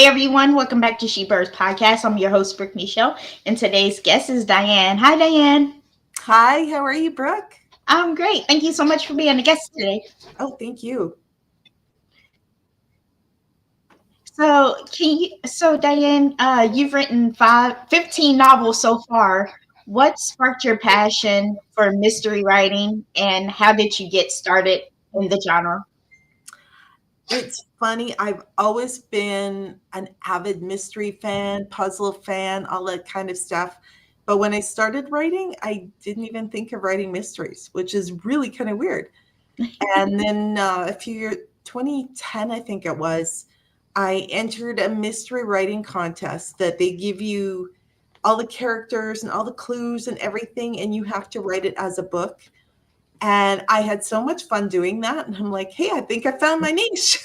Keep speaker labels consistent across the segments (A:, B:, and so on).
A: Hey everyone, welcome back to She Birds Podcast. I'm your host, Brooke Michelle, and today's guest is Diane. Hi, Diane.
B: Hi, how are you, Brooke?
A: I'm great. Thank you so much for being a guest today.
B: Oh, thank you.
A: So Diane, you've written 15 novels so far. What sparked your passion for mystery writing, and how did you get started in the genre?
B: It's funny. I've always been an avid mystery fan, puzzle fan, all that kind of stuff. But when I started writing, I didn't even think of writing mysteries, which is really kind of weird. And then a few years, 2010, I think it was, I entered a mystery writing contest that they give you all the characters and all the clues and everything, and you have to write it as a book. And I had so much fun doing that. And I'm like, hey, I think I found my niche.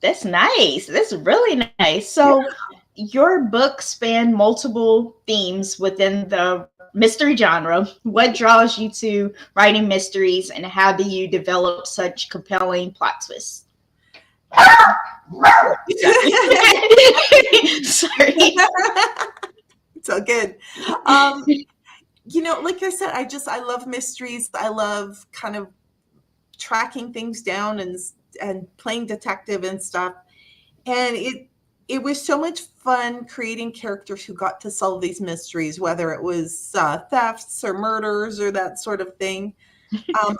A: That's nice. That's really nice. So, your books span multiple themes within the mystery genre. What draws you to writing mysteries, and how do you develop such compelling plot twists? Sorry.
B: It's all good. Like I said, I love mysteries. I love kind of tracking things down and playing detective and stuff. And it was so much fun creating characters who got to solve these mysteries, whether it was thefts or murders or that sort of thing.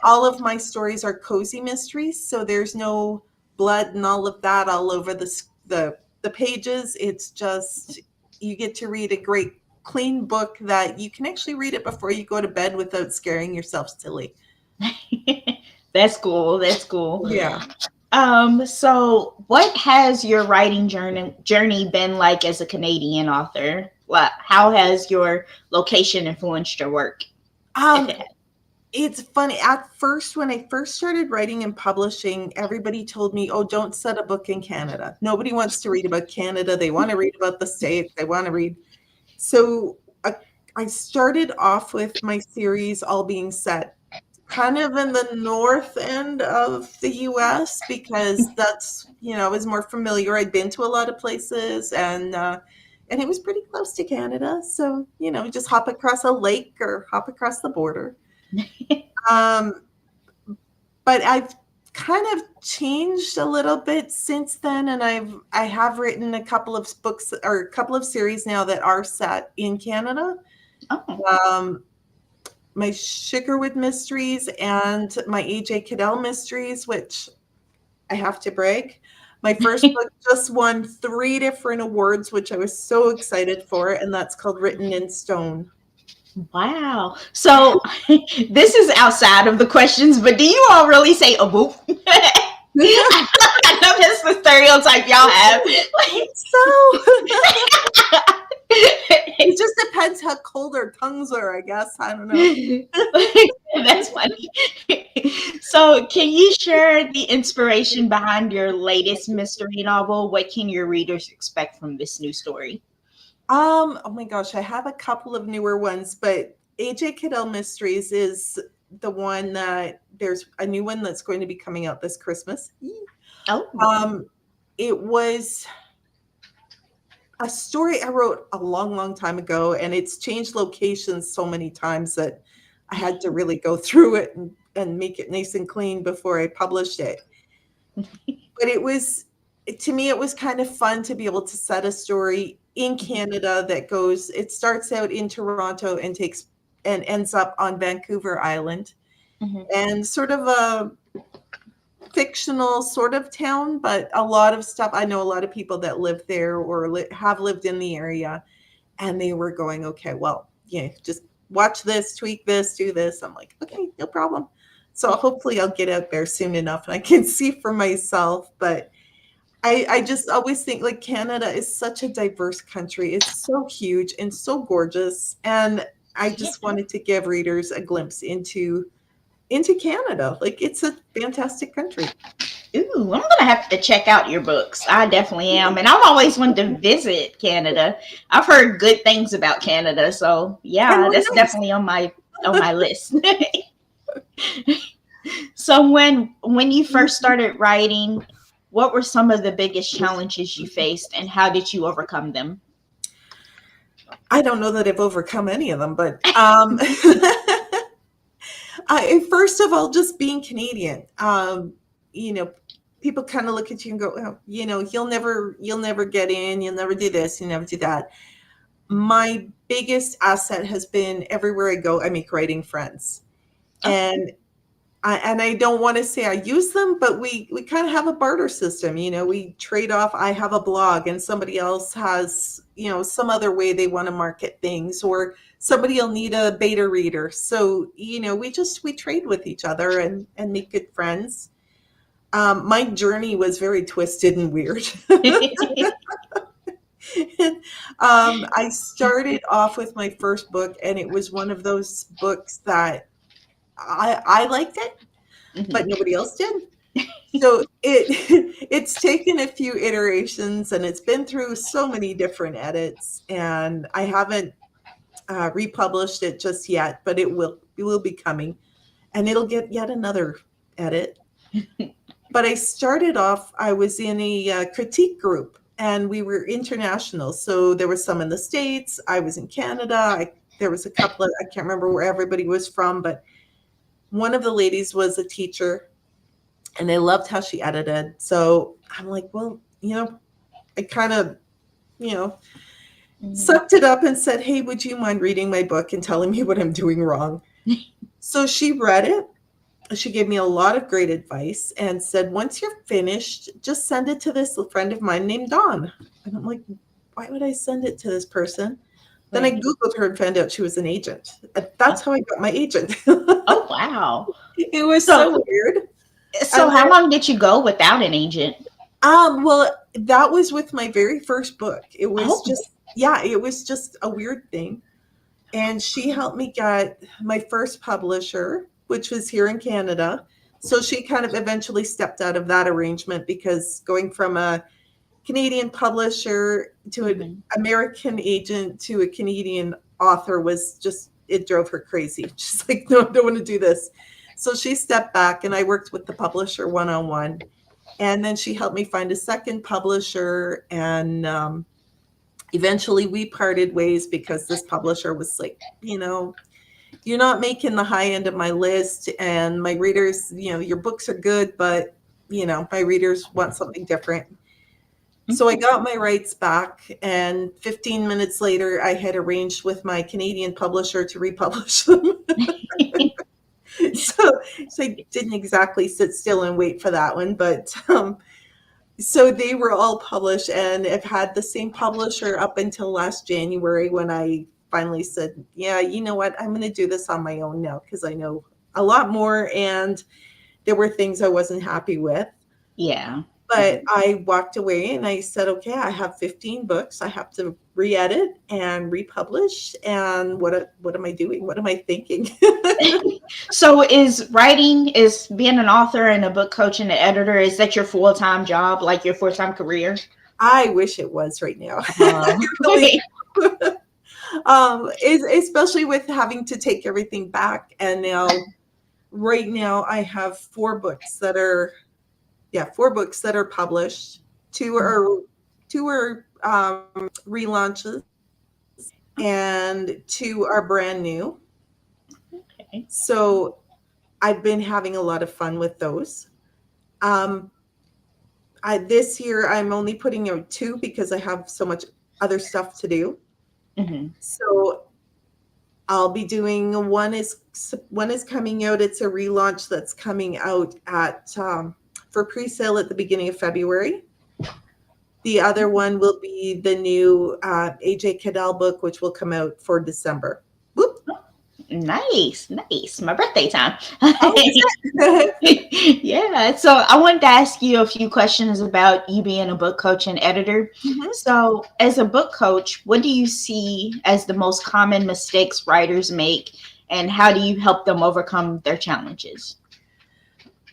B: All of my stories are cozy mysteries, so there's no blood and all of that all over the pages. It's just you get to read a great clean book that you can actually read it before you go to bed without scaring yourself silly.
A: That's cool. That's cool.
B: Yeah.
A: So what has your writing journey been like as a Canadian author? How has your location influenced your work?
B: It's funny. At first, when I first started writing and publishing, everybody told me, oh, don't set a book in Canada. Nobody wants to read about Canada. They want to read about the States. They want to read. So I started off with my series all being set kind of in the north end of the US because that's, I was more familiar. I'd been to a lot of places and it was pretty close to Canada. So, just hop across a lake or hop across the border. But I've kind of changed a little bit since then, and I have written a couple of books or a couple of series now that are set in Canada.
A: Oh.
B: My Sugarwood Mysteries and my A.J. Cadell Mysteries, which I have to brag. My first book just won 3 different awards, which I was so excited for, and that's called Written in Stone.
A: Wow. So this is outside of the questions, but do you all really say a boop? I know that's the stereotype y'all have.
B: It just depends how cold our tongues are, I guess. I don't know.
A: That's funny. So can you share the inspiration behind your latest mystery novel? What can your readers expect from this new story?
B: Oh my gosh, I have a couple of newer ones, but A.J. Cadell Mysteries is the one that there's a new one that's going to be coming out this Christmas.
A: Oh.
B: It was a story I wrote a long, long time ago, and it's changed locations so many times that I had to really go through it and make it nice and clean before I published it. But to me, it was kind of fun to be able to set a story in Canada it starts out in Toronto and ends up on Vancouver Island, and sort of a fictional sort of town, but a lot of stuff. I know a lot of people that live there or have lived in the area, and they were going, okay, well, just watch this, tweak this, do this. I'm like, okay, no problem. So hopefully I'll get out there soon enough and I can see for myself. But I just always think like Canada is such a diverse country. It's so huge and so gorgeous. And I just wanted to give readers a glimpse into Canada. Like, it's a fantastic country.
A: Ooh, I'm going to have to check out your books. I definitely am. And I've always wanted to visit Canada. I've heard good things about Canada. So yeah, that's definitely on my list. So when you first started writing, what were some of the biggest challenges you faced and how did you overcome them?
B: I don't know that I've overcome any of them, but first of all, just being Canadian, you know, people kind of look at you and go, oh, you'll never get in, you'll never do this, you'll never do that. My biggest asset has been everywhere I go, I make writing friends. And I don't want to say I use them, but we kind of have a barter system. We trade off. I have a blog and somebody else has, some other way they want to market things, or somebody will need a beta reader. So, we trade with each other and make good friends. My journey was very twisted and weird. I started off with my first book, and it was one of those books that I liked it, but nobody else did. So it's taken a few iterations, and it's been through so many different edits, and I haven't republished it just yet, but it will be coming, and it'll get yet another edit. But I started off, I was in a critique group, and we were international. So there was some in the States, I was in Canada, there was a couple of, I can't remember where everybody was from, but one of the ladies was a teacher, and I loved how she edited. So I'm like, well, I kind of, sucked it up and said, hey, would you mind reading my book and telling me what I'm doing wrong? So she read it. She gave me a lot of great advice and said, once you're finished, just send it to this friend of mine named Dawn. And I'm like, why would I send it to this person? Then I Googled her and found out she was an agent. That's how I got my agent.
A: Oh, wow.
B: It was so weird.
A: So how long did you go without an agent?
B: Well, that was with my very first book. It was it was just a weird thing. And she helped me get my first publisher, which was here in Canada. So she kind of eventually stepped out of that arrangement, because going from a Canadian publisher to an American agent to a Canadian author was just, it drove her crazy. She's like, no, I don't want to do this. So she stepped back, and I worked with the publisher one-on-one. And then she helped me find a second publisher. And eventually we parted ways, because this publisher was like, you're not making the high end of my list, and my readers, your books are good, but, my readers want something different. So I got my rights back, and 15 minutes later, I had arranged with my Canadian publisher to republish them. So I didn't exactly sit still and wait for that one, but so they were all published, and I've had the same publisher up until last January, when I finally said, yeah, you know what, I'm going to do this on my own now, because I know a lot more, and there were things I wasn't happy with.
A: Yeah.
B: But I walked away and I said, okay, I have 15 books. I have to re-edit and republish. And what am I doing? What am I thinking?
A: So is being an author and a book coach and an editor, is that your full-time job, like your full-time career?
B: I wish it was right now. Especially with having to take everything back. And right now I have 4 books that are published. Two are relaunches, and 2 are brand new. Okay. So I've been having a lot of fun with those. This year I'm only putting out 2, because I have so much other stuff to do. So I'll be doing one is coming out. It's a relaunch that's coming out for pre-sale at the beginning of February. The other one will be the new AJ Cadell book, which will come out for December. Whoop.
A: Nice. My birthday time. Yeah. So I wanted to ask you a few questions about you being a book coach and editor. So as a book coach, what do you see as the most common mistakes writers make, and how do you help them overcome their challenges?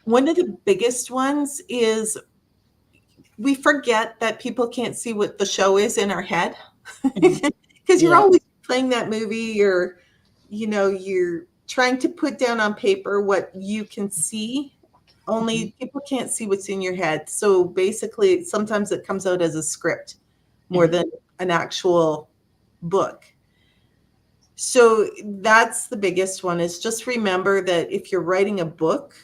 B: One of the biggest ones is we forget that people can't see what the show is in our head, because you're always playing that movie, or you're trying to put down on paper what you can see, only people can't see what's in your head. So basically, sometimes it comes out as a script more than an actual book. So that's the biggest one, is just remember that if you're writing a book,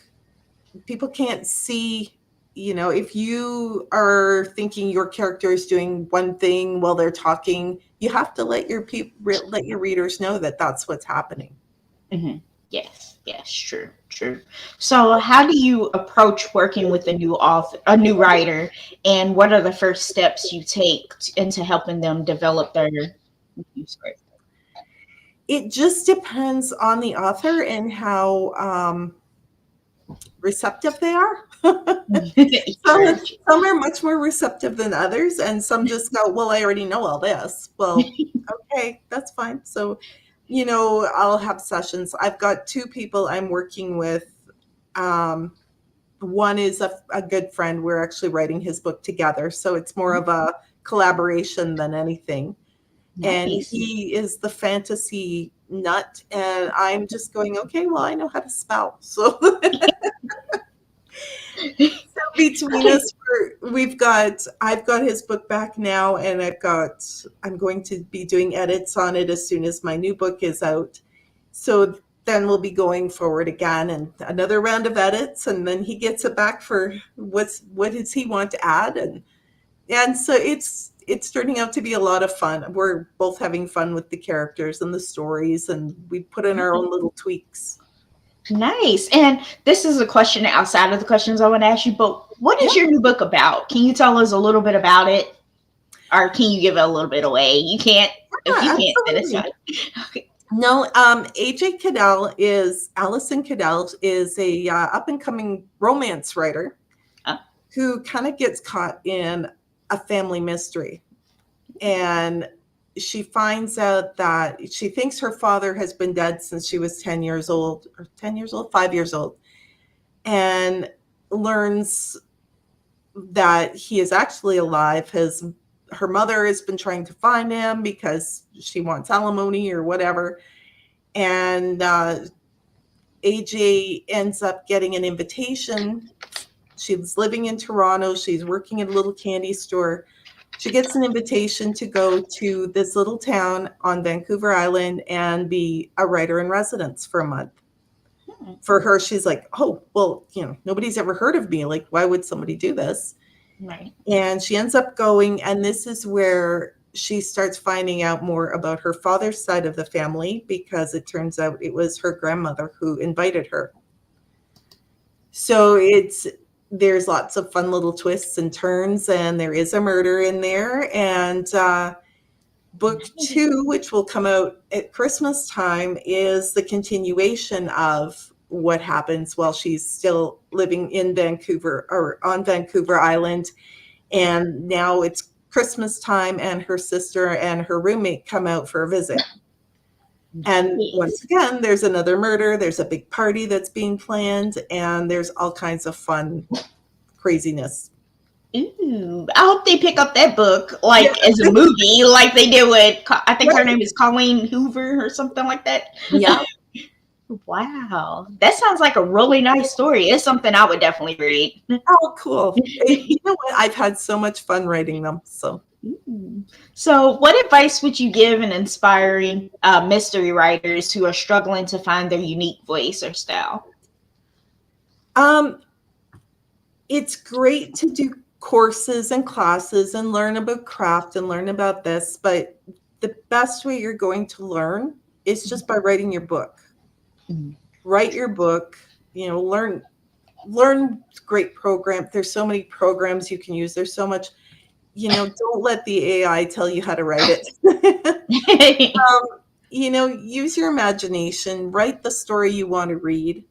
B: people can't see, if you are thinking your character is doing one thing while they're talking, you have to let your readers know that that's what's happening.
A: Mm-hmm. Yes, true. So, how do you approach working with a new author, a new writer, and what are the first steps you take into helping them develop their script?
B: It just depends on the author and how receptive they are.
A: True.
B: Some are much more receptive than others, and some just go, well, I already know all this. Well, okay, that's fine. So, I'll have sessions. I've got two people I'm working with. One is a good friend. We're actually writing his book together. So it's more of a collaboration than anything. And
A: Nice.
B: he is the fantasy nut. And I'm just going, okay, well, I know how to spell. So between us, I've got his book back now, and I'm going to be doing edits on it as soon as my new book is out. So then we'll be going forward again and another round of edits, and then he gets it back for what does he want to add, and so it's turning out to be a lot of fun. We're both having fun with the characters and the stories, and we put in our own little tweaks.
A: Nice. And this is a question outside of the questions I want to ask you, but what is your new book about? Can you tell us a little bit about it? Or can you give it a little bit away? You can't, if you can't, then it's fine.
B: Okay. No, Allison Cadell is a up and coming romance writer who kind of gets caught in a family mystery. And she finds out that she thinks her father has been dead since she was 5 years old, and learns that he is actually alive. Her mother has been trying to find him because she wants alimony or whatever. And AJ ends up getting an invitation. She's living in Toronto. She's working at a little candy store. She gets an invitation to go to this little town on Vancouver Island and be a writer in residence for a month. For her, she's like, oh, well, nobody's ever heard of me. Like, why would somebody do this?
A: Right.
B: And she ends up going, and this is where she starts finding out more about her father's side of the family, because it turns out it was her grandmother who invited her. So there's lots of fun little twists and turns, and there is a murder in there. And book 2, which will come out at Christmas time, is the continuation of what happens while she's still living in Vancouver, or on Vancouver Island. And now it's Christmas time, and her sister and her roommate come out for a visit. And once again, there's another murder. There's a big party that's being planned, and there's all kinds of fun craziness.
A: Ooh, I hope they pick up that book as a movie, like they did with, I think her name is Colleen Hoover or something like that.
B: Yeah.
A: Wow, that sounds like a really nice story. It's something I would definitely read.
B: Oh, cool. You know what? I've had so much fun writing them.
A: So what advice would you give an inspiring mystery writers who are struggling to find their unique voice or style?
B: It's great to do courses and classes and learn about craft and learn about this, but the best way you're going to learn is just by writing your book. Write your book, learn great program. There's so many programs you can use. There's so much, don't let the AI tell you how to write it. Use your imagination, write the story you want to read.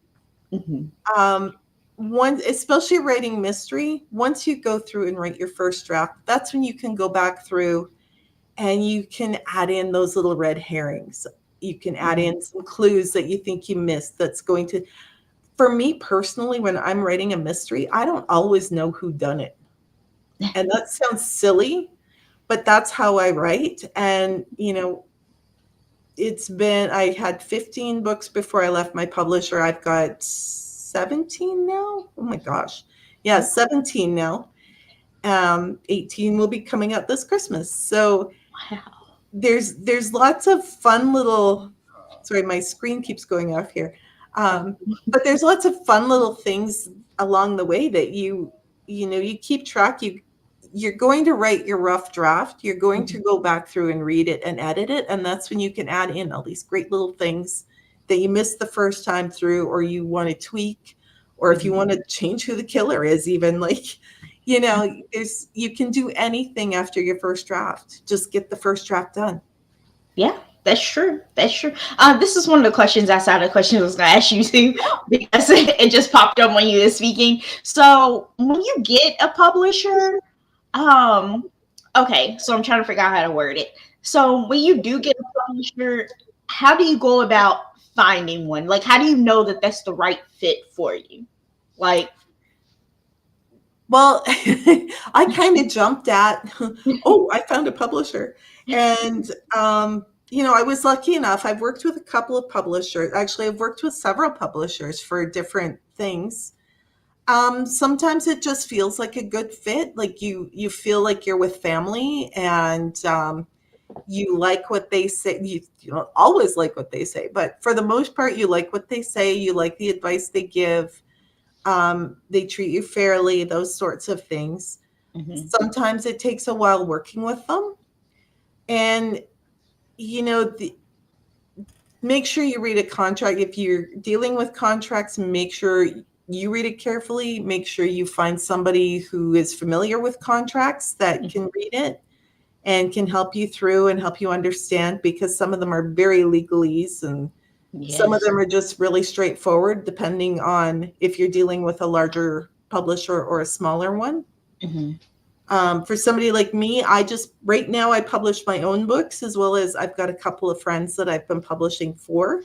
B: Especially writing mystery, once you go through and write your first draft, that's when you can go back through and you can add in those little red herrings. You can add in some clues that you think you missed. That's going to, for me personally, when I'm writing a mystery, I don't always know who done it. And that sounds silly, but that's how I write. And, I had 15 books before I left my publisher. I've got 17 now. Oh my gosh. Yeah, 17 now. 18 will be coming up this Christmas. So
A: Wow.
B: there's lots of fun little, sorry, my screen keeps going off here. But there's lots of fun little things along the way that you keep track. You're going to write your rough draft. You're going to go back through and read it and edit it. And that's when you can add in all these great little things that you missed the first time through, or you want to tweak, or if you want to change who the killer is, even you can do anything after your first draft. Just get the first draft done.
A: Yeah, that's true. That's true. This is one of the questions outside of the question I was going to ask you too, because it just popped up when you were speaking. So when you get a publisher, okay, so I'm trying to figure out how to word it. So when you do get a publisher, how do you go about finding one? Like, how do you know that that's the right fit for you? Like,
B: well, I kind of jumped at, oh, I found a publisher. And, I was lucky enough. I've worked with a couple of publishers. Actually, I've worked with several publishers for different things. Sometimes it just feels like a good fit. Like you feel like you're with family, and you like what they say. You don't always like what they say, but for the most part, you like what they say. You like the advice they give. They treat you fairly, those sorts of things. Sometimes it takes a while working with them. And, make sure you read a contract. If you're dealing with contracts, make sure you read it carefully. Make sure you find somebody who is familiar with contracts that can read it and can help you through and help you understand, because some of them are very legalese, and some of them are just really straightforward, depending on if you're dealing with a larger publisher or a smaller one. For somebody like me, right now I publish my own books, as well as I've got a couple of friends that I've been publishing for,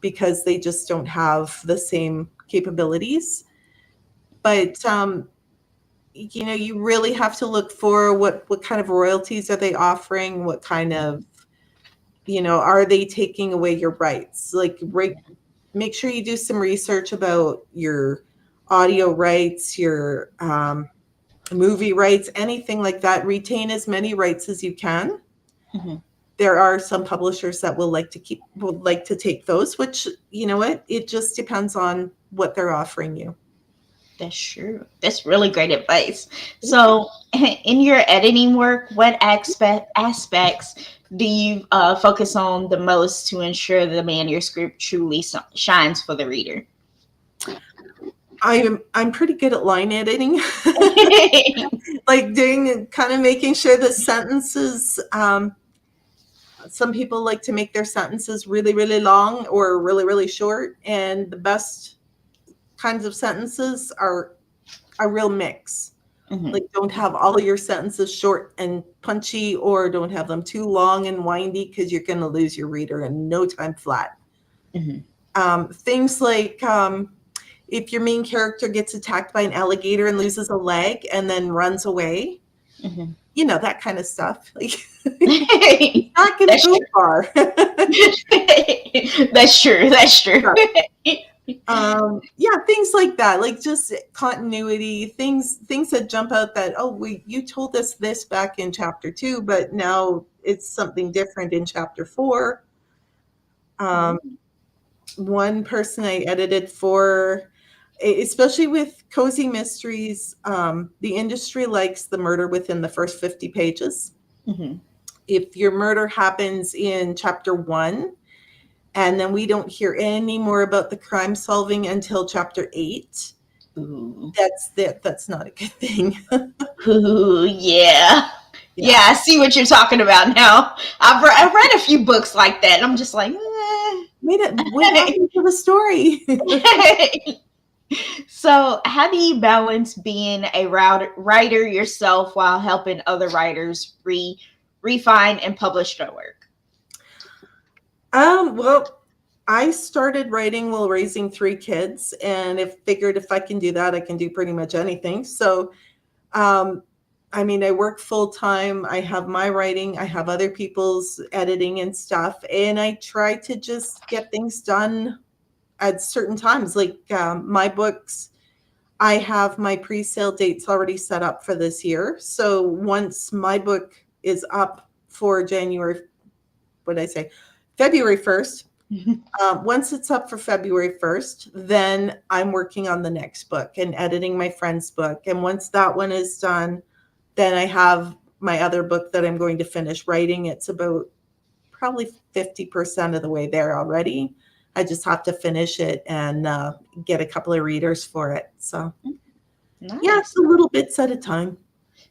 B: because they just don't have the same capabilities. But, you really have to look for what kind of royalties are they offering? What kind of, are they taking away your rights? Make sure you do some research about your audio rights, your movie rights, anything like that. Retain as many rights as you can. There are some publishers that would like to take those, which, it just depends on what they're offering you.
A: That's true. That's really great advice. So in your editing work, what aspects do you focus on the most to ensure the manuscript truly shines for the reader?
B: I'm pretty good at line editing, like making sure the sentences. Some people like to make their sentences really, really long or really, really short, and the best kinds of sentences are a real mix. Like, don't have all of your sentences short and punchy, or don't have them too long and windy, because you're going to lose your reader in no time flat. Things like if your main character gets attacked by an alligator and loses a leg and then runs away, that kind of stuff. Like, not going to go far.
A: That's true. That's true.
B: Things like that, like just continuity, things that jump out that, you told us this back in chapter 2, but now it's something different in chapter 4. One person I edited for, especially with cozy mysteries, the industry likes the murder within the first 50 pages. If your murder happens in chapter 1, and then we don't hear any more about the crime solving until chapter 8, that's not a good thing.
A: Ooh, yeah. Yeah, I see what you're talking about now. I've read a few books like that, and I'm just like,
B: what happened to the story?
A: So how do you being a writer yourself while helping other writers refine and publish their work?
B: Well, I started writing while raising 3 kids, and figured if I can do that, I can do pretty much anything. So, I work full time. I have my writing. I have other people's editing and stuff, and I try to just get things done at certain times. Like my books, I have my pre-sale dates already set up for this year. So once my book is up for what did I say? February 1st. Once it's up for February 1st, then I'm working on the next book and editing my friend's book. And once that one is done, then I have my other book that I'm going to finish writing. It's about probably 50% of the way there already. I just have to finish it and get a couple of readers for it. So
A: Nice.
B: yeah, it's a little bits at a time.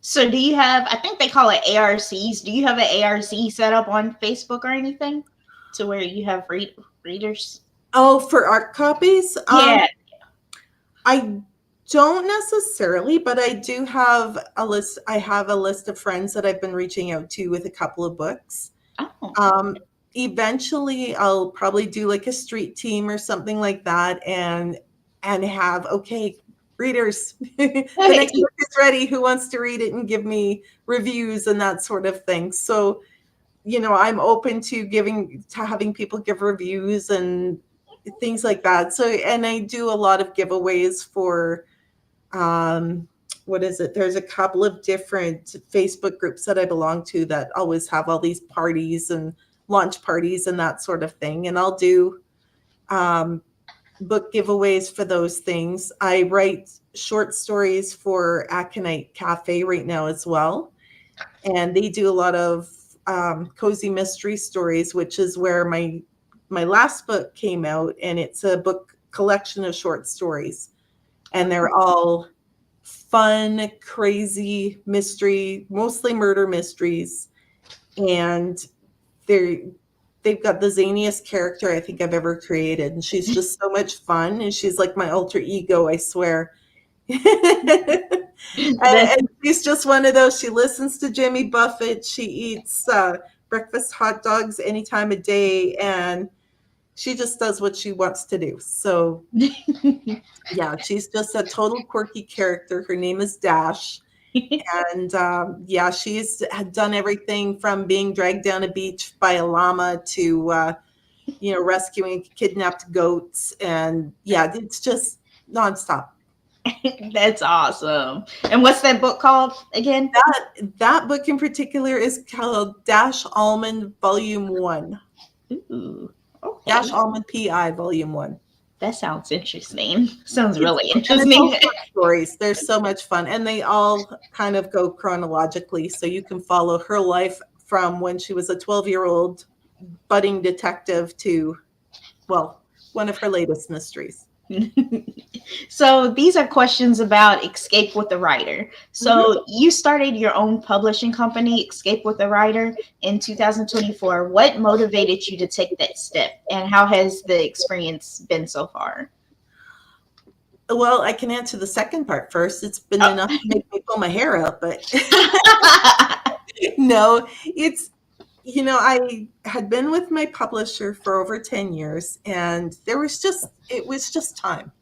A: So do you have, I think they call it ARCs. Do you have an ARC set up on Facebook or anything to where you have readers?
B: Oh, for art copies?
A: Yeah.
B: I don't necessarily, but I do have a list. I have a list of friends that I've been reaching out to with a couple of books.
A: Oh.
B: Eventually I'll probably do like a street team or something like that and have, okay, readers, the next book is ready. Who wants to read it and give me reviews and that sort of thing. So, I'm open to having people give reviews and things like that. So, and I do a lot of giveaways for, what is it? There's a couple of different Facebook groups that I belong to that always have all these parties and launch parties and that sort of thing. And I'll do book giveaways for those things. I write short stories for Aconite Cafe right now as well. And they do a lot of cozy mystery stories, which is where my last book came out. And it's a book collection of short stories. And they're all fun, crazy mystery, mostly murder mysteries. And they've got the zaniest character I think I've ever created. And she's just so much fun. And she's like my alter ego, I swear. and she's just one of those. She listens to Jimmy Buffett. She eats breakfast hot dogs any time of day. And she just does what she wants to do. So yeah, she's just a total quirky character. Her name is Dash. And she's done everything from being dragged down a beach by a llama to, rescuing kidnapped goats. And yeah, it's just nonstop.
A: That's awesome. And what's that book called again?
B: That book in particular is called Dash Almond Volume 1.
A: Ooh, okay.
B: Dash Almond PI Volume 1.
A: That sounds interesting. Sounds really interesting.
B: Stories. They're so much fun. And they all kind of go chronologically. So you can follow her life from when she was a 12-year-old budding detective to, well, one of her latest mysteries.
A: So these are questions about Escape with the Writer. So you started your own publishing company, Escape with the Writer, in 2024. What motivated you to take that step, and how has the experience been so far?
B: Well, I can answer the second part first. It's been enough to make me pull my hair out, but no, it's, I had been with my publisher for over 10 years, and it was just time.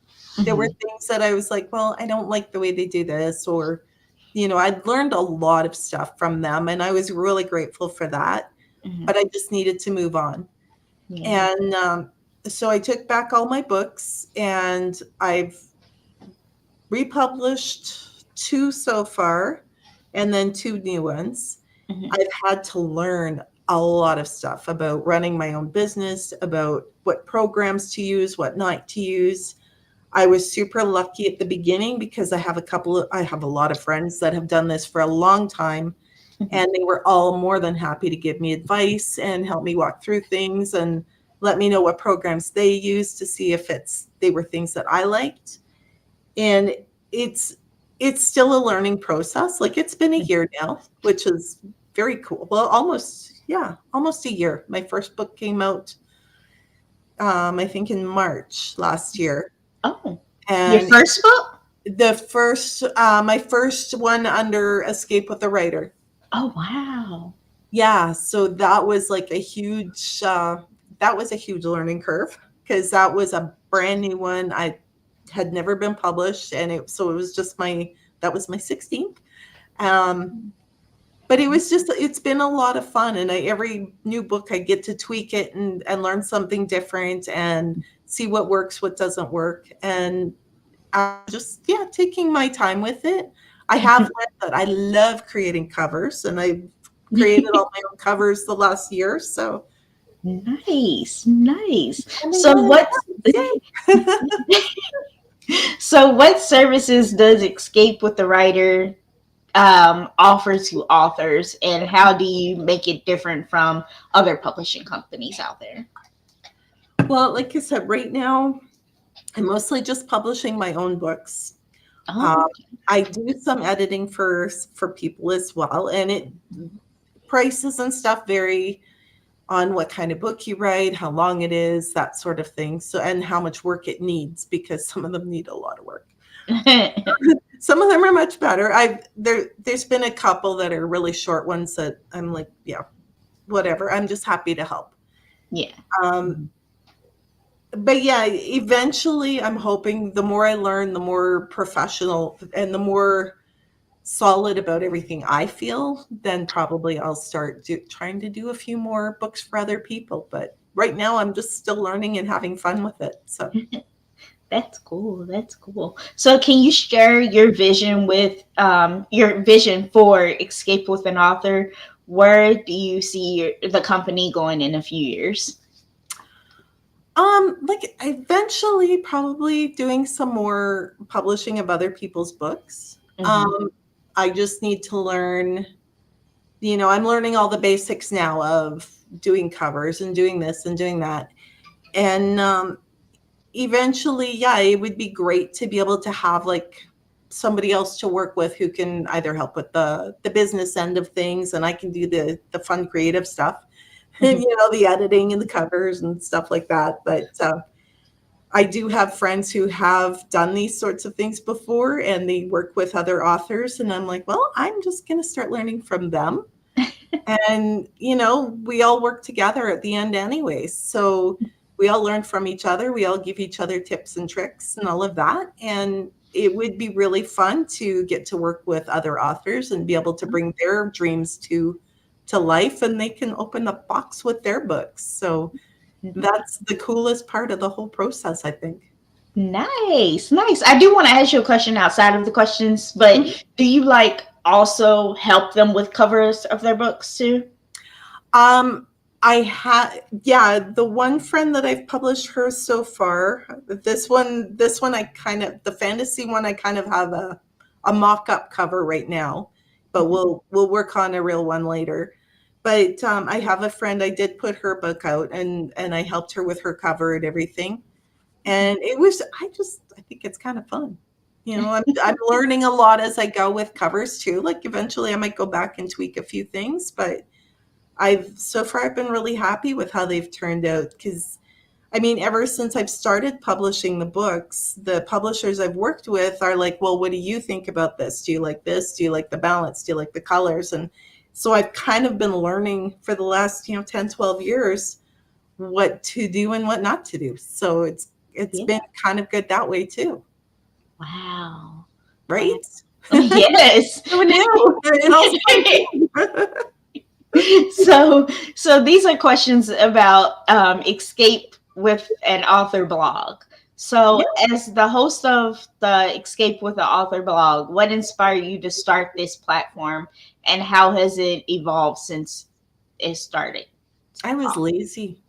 B: There were things that I was like, well, I don't like the way they do this, or, I'd learned a lot of stuff from them, and I was really grateful for that, but I just needed to move on. Yeah. And so I took back all my books, and I've republished 2 so far, and then 2 new ones. I've had to learn a lot of stuff about running my own business, about what programs to use, what not to use. I was super lucky at the beginning because I have a lot of friends that have done this for a long time, and they were all more than happy to give me advice and help me walk through things and let me know what programs they used to see if they were things that I liked. And it's still a learning process. Like, it's been a year now, which is very cool. Well, almost a year. My first book came out, I think in March last year.
A: Oh, and your first book?
B: My first one under Escape with the Writer.
A: Oh, wow.
B: Yeah. So that was like a huge learning curve, because that was a brand new one. I had never been published, and it was just that was my 16th. But it's been a lot of fun. And every new book I get to tweak it and learn something different and see what works, what doesn't work, and just taking my time with it. I have learned that I love creating covers, and I've created all my own covers the last year. So
A: Nice, nice.
B: I'm
A: So
B: enjoying
A: what
B: it. Yay.
A: so what services does Escape with the Writer offer to authors, and how do you make it different from other publishing companies out there?
B: Well, like I said, right now I'm mostly just publishing my own books. Um,
A: Oh,
B: I do some editing for people as well, and it prices and stuff vary on what kind of book you write, how long it is, that sort of thing. So, and how much work it needs, because some of them need a lot of work. Some of them are much better. There's been a couple that are really short ones that I'm like, yeah, whatever. I'm just happy to help.
A: yeah.
B: Um, but yeah, eventually I'm hoping the more I learn, the more professional and the more solid about everything I feel, then probably I'll start trying to do a few more books for other people. But right now I'm just still learning and having fun with it. So
A: That's cool. That's cool. So, can you share your vision for Escape with an Author? Where do you see the company going in a few years?
B: like eventually probably doing some more publishing of other people's books.
A: Hmm.
B: I just need to learn, I'm learning all the basics now of doing covers and doing this and doing that. And eventually, yeah, it would be great to be able to have like somebody else to work with who can either help with the business end of things, and I can do the fun creative stuff, and
A: Hmm.
B: the editing and the covers and stuff like that. But I do have friends who have done these sorts of things before, and they work with other authors, and I'm like, well, I'm just going to start learning from them. And we all work together at the end anyways, so we all learn from each other, we all give each other tips and tricks and all of that, and it would be really fun to get to work with other authors and be able to bring their dreams to life, and they can open a box with their books. So that's the coolest part of the whole process, I think.
A: Nice, nice. I do want to ask you a question outside of the questions,
B: Mhm.
A: but do you like also help them with covers of their books too?
B: Um, I had, yeah, the one friend that I've published her so far. This one, the fantasy one, I kind of have a mock-up cover right now, but we'll work on a real one later. But I have a friend. I did put her book out, and I helped her with her cover and everything. And I think it's kind of fun. I'm learning a lot as I go with covers too. Like eventually, I might go back and tweak a few things, but I've been really happy with how they've turned out, because I mean, ever since I've started publishing the books, the publishers I've worked with are like, well, what do you think about this? Do you like this? Do you like the balance? Do you like the colors? And so I've kind of been learning for the last, 10, 12 years what to do and what not to do. So it's
A: Yeah.
B: been kind of good that way too,
A: Wow. Wow.
B: right?
A: Yes.
B: Who knew? It all sounds good.
A: So these are questions about Escape with an Author blog.
B: Yeah.
A: So, as the host of the Escape with the Author blog, what inspired you to start this platform, and how has it evolved since it started?
B: I was lazy.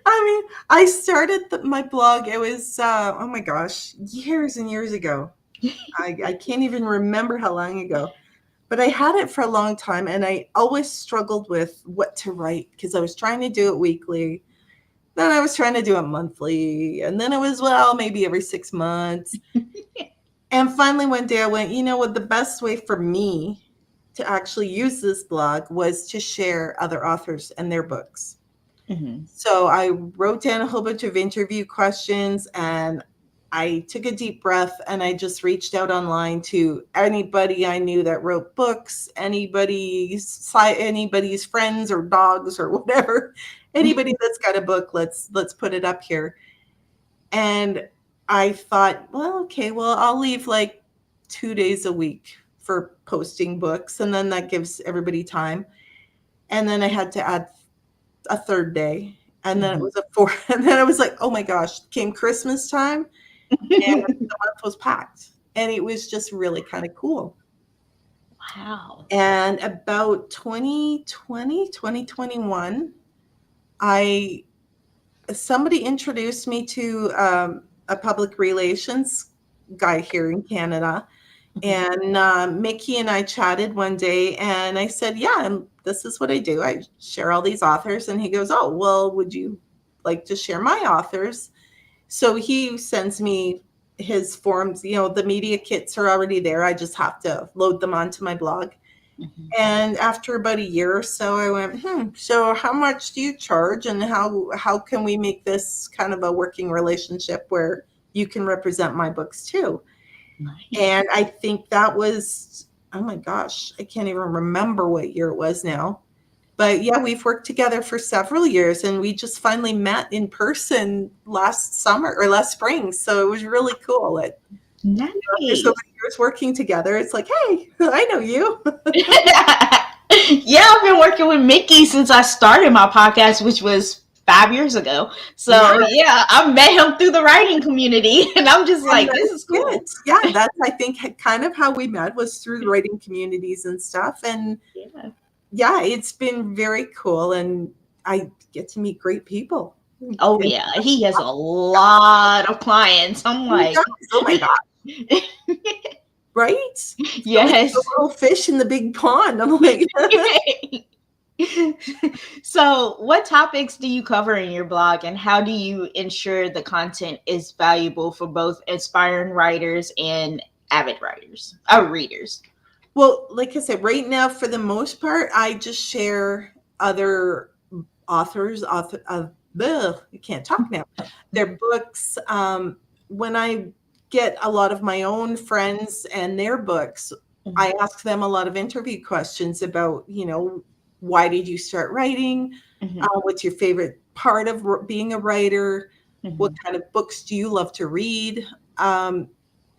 B: I mean, I started my blog. It was, oh my gosh, years and years ago. I can't even remember how long ago, but I had it for a long time, and I always struggled with what to write because I was trying to do it weekly. Then I was trying to do it monthly. And then it was, well, maybe every 6 months. And finally, one day I went, you know what? The best way for me to actually use this blog was to share other authors and their books.
A: Mhm.
B: So I wrote down a whole bunch of interview questions, and I took a deep breath, and I just reached out online to anybody I knew that wrote books, anybody's friends or dogs or whatever, anybody that's got a book, let's put it up here. And I thought, well, okay, well, I'll leave like 2 days a week for posting books, and then that gives everybody time. And then I had to add a third day. And then it was a 4, and then I was like, oh my gosh, came Christmas time and the month was packed. And it was just really kind of cool.
A: Wow.
B: And about 2021, somebody introduced me to a public relations guy here in Canada. And Mickey and I chatted one day, and I said, yeah, and this is what I do. I share all these authors. And he goes, oh, well, would you like to share my authors? So he sends me his forms. The media kits are already there. I just have to load them onto my blog. And after about a year or so, I went, so how much do you charge, and how can we make this kind of a working relationship where you can represent my books too? Nice. And I think that was, oh my gosh, I can't even remember what year it was now. But yeah, we've worked together for several years, and we just finally met in person last spring. So it was really cool.
A: Nice.
B: After so many years working together, it's like, hey, I know you.
A: Yeah, I've been working with Mickey since I started my podcast, which was 5 years ago. So yeah, I met him through the writing community, and I'm just like, this is cool.
B: Good. Yeah, that's, I think, kind of how we met, was through the writing communities and stuff. And yeah, it's been very cool, and I get to meet great people.
A: Oh yeah, he has a lot of clients. I'm like,
B: oh my god. Right?
A: Yes.
B: The little fish in the big pond. I'm like,
A: so what topics do you cover in your blog, and how do you ensure the content is valuable for both aspiring writers and avid readers?
B: Well, like I said, right now, for the most part, I just share other authors, I can't talk now, their books. When I get a lot of my own friends and their books, I ask them a lot of interview questions about, why did you start writing? What's your favorite part of being a writer? What kind of books do you love to read?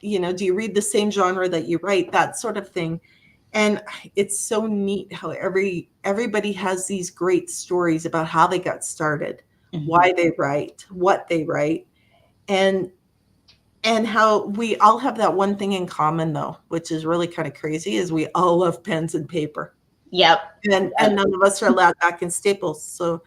B: Do you read the same genre that you write? That sort of thing. And it's so neat how everybody has these great stories about how they got started, why they write, what they write, and how we all have that one thing in common, though, which is really kind of crazy, is we all love pens and paper.
A: Yep.
B: And none of us are allowed back in Staples. So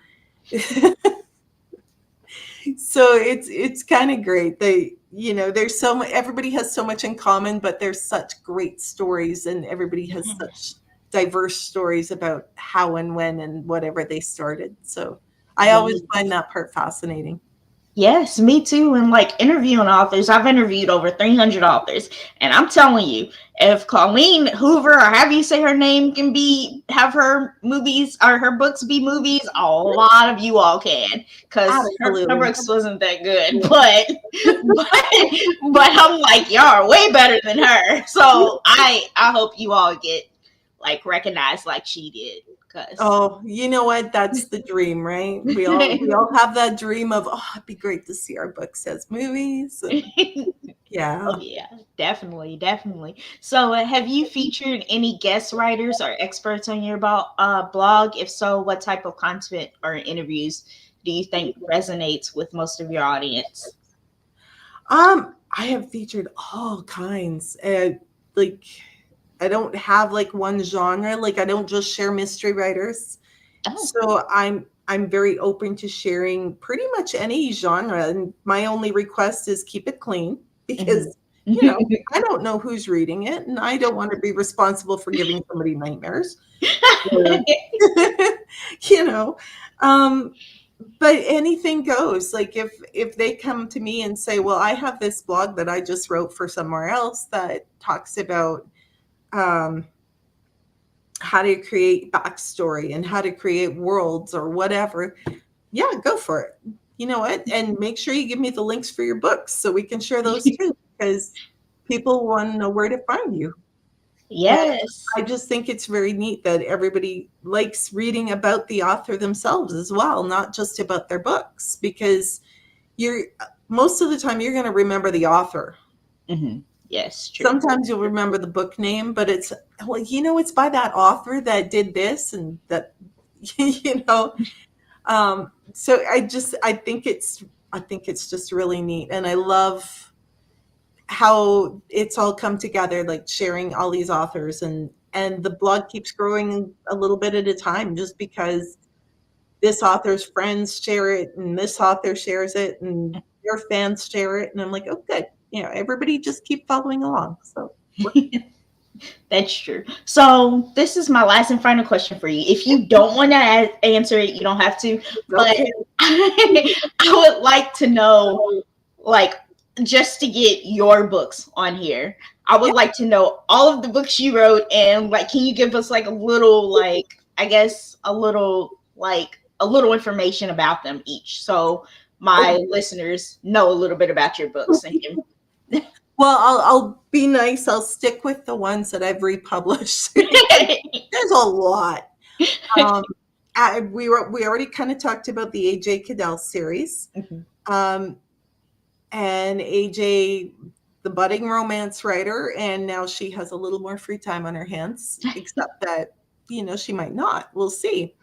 B: it's kind of great. There's so much, everybody has so much in common, but there's such great stories, and everybody has such diverse stories about how and when and whatever they started. So I always find that part fascinating.
A: Yes, me too. And like interviewing authors, I've interviewed over 300 authors, and I'm telling you, if Colleen Hoover, or however you say her name, can have her movies or her books be movies, a lot of you all can, because her books wasn't that good. But I'm like, y'all are way better than her. So I hope you all get like recognized like she did.
B: Oh, you know what? That's the dream, right? We all have that dream of, it'd be great to see our books as movies. Yeah.
A: Oh yeah, definitely. So have you featured any guest writers or experts on your blog? If so, what type of content or interviews do you think resonates with most of your audience?
B: I have featured all kinds. I don't have like one genre. Like, I don't just share mystery writers. So I'm very open to sharing pretty much any genre. And my only request is keep it clean, because, I don't know who's reading it, and I don't want to be responsible for giving somebody nightmares. But anything goes. Like, if they come to me and say, well, I have this blog that I just wrote for somewhere else that talks about how to create backstory and how to create worlds or whatever, yeah, go for it. You know what? And make sure you give me the links for your books so we can share those too, because people want to know where to find you.
A: Yes.
B: And I just think it's very neat that everybody likes reading about the author themselves as well, not just about their books, because most of the time you're going to remember the author.
A: Yes, true.
B: Sometimes you'll remember the book name, but it's by that author that did this and that, So I think it's just really neat, and I love how it's all come together, like sharing all these authors, and the blog keeps growing a little bit at a time, just because this author's friends share it, and this author shares it, and their fans share it, and I'm like, oh, good. Everybody just keep following along. So
A: That's true. So this is my last and final question for you. If you don't want to answer it, you don't have to. But
B: okay.
A: I would like to know, like, just to get your books on here, I would
B: Yeah.
A: like to know all of the books you wrote, and like, can you give us like a little, like, I guess a little information about them each, so my
B: Oh,
A: listeners know a little bit about your books and can.
B: well, I'll be nice. I'll stick with the ones that I've republished. There's a lot. Um, we already kind of talked about the AJ Cadell series.
A: Mhm.
B: Um, and AJ, the budding romance writer, and now she has a little more free time on her hands, except that, she might not. We'll see.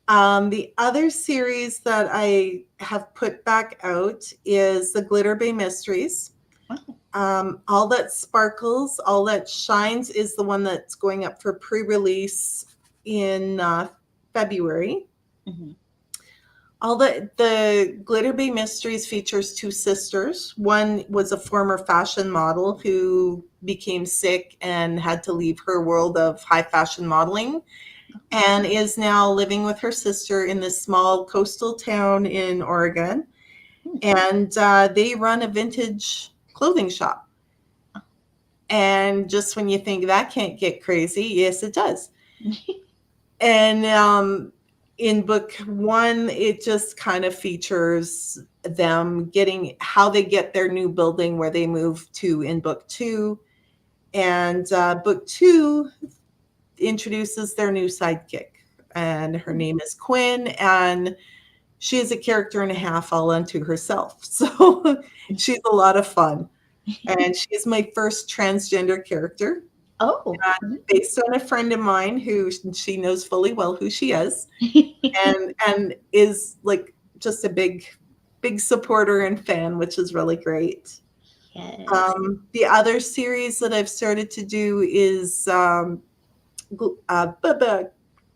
B: The other series that I have put back out is the Glitter Bay Mysteries. All That Sparkles, All That Shines is the one that's going up for pre-release in February.
A: Mhm.
B: All the Glitter Bay Mysteries features two sisters. One was a former fashion model who became sick and had to leave her world of high fashion modeling, and is now living with her sister in this small coastal town in Oregon. And they run a vintage clothing shop. And just when you think that can't get crazy, yes, it does. And in book one, it just kind of features them getting how they get their new building where they move to in book two. And book two introduces their new sidekick, and her name is Quinn, and she is a character and a half all unto herself. So she's a lot of fun. And she is my first transgender character,
A: Oh.
B: based on a friend of mine who she knows fully well who she is, and is like just a big supporter and fan, which is really great.
A: Yes.
B: The other series that I've started to do is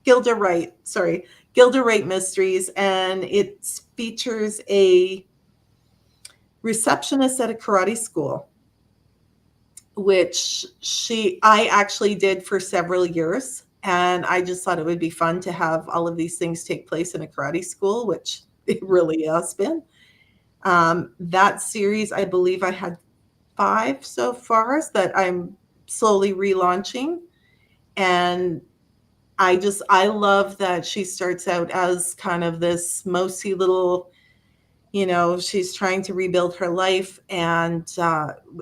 B: Gilda Wright, sorry, Gilda Wright Mysteries, and it features a receptionist at a karate school, which I actually did for several years. And I just thought it would be fun to have all of these things take place in a karate school, which it really has been. That series, I believe I had 5 so far that I'm slowly relaunching. And I love that she starts out as kind of this mosey little, she's trying to rebuild her life. And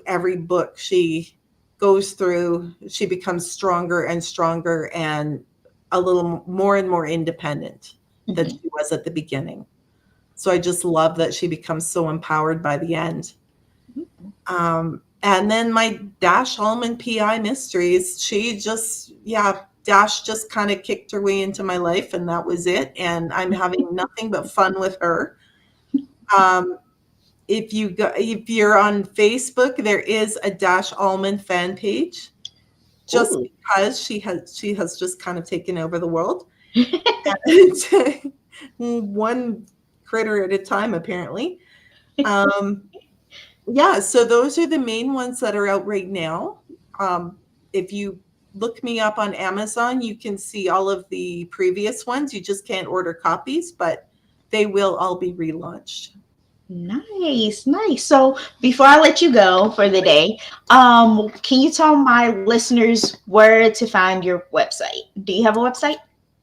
B: every book she goes through, she becomes stronger and stronger and a little more and more independent than
A: Mhm.
B: she was at the beginning. So I just love that she becomes so empowered by the end. And then my Dash Allman PI Mysteries, Dash just kind of kicked her way into my life, and that was it. And I'm having nothing but fun with her. Um, if you're on Facebook, there is a Dash Allman fan page, just
A: Ooh.
B: because she has just kind of taken over the world. One critter at a time, apparently. Um, Yeah, so those are the main ones that are out right now. If you look me up on Amazon, you can see all of the previous ones. You just can't order copies, but they will all be relaunched.
A: Nice, nice. So before I let you go for the day, can you tell my listeners where to find your website? Do you have a website?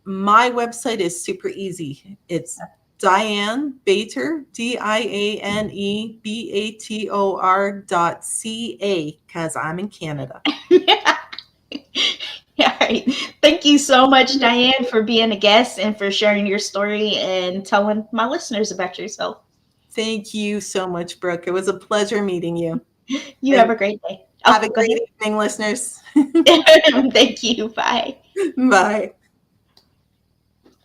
B: My website is super easy. It's Diane Bator, DianeBator.ca, because I'm in Canada.
A: All right. Thank you so much, Diane, for being a guest and for sharing your story and telling my listeners about yourself.
B: Thank you so much, Brooke. It was a pleasure meeting you.
A: You have
B: And
A: a great day.
B: have a
A: Oh, go
B: great evening, listeners.
A: ahead. Thank you. Bye.
B: Bye.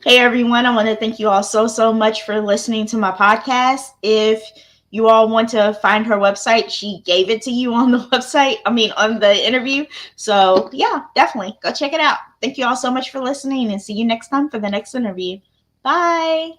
A: Hey everyone, I want to thank you all so much for listening to my podcast. If you all want to find her website, she gave it to you on the website, on the interview. So yeah, definitely go check it out. Thank you all so much for listening, and see you next time for the next interview. Bye.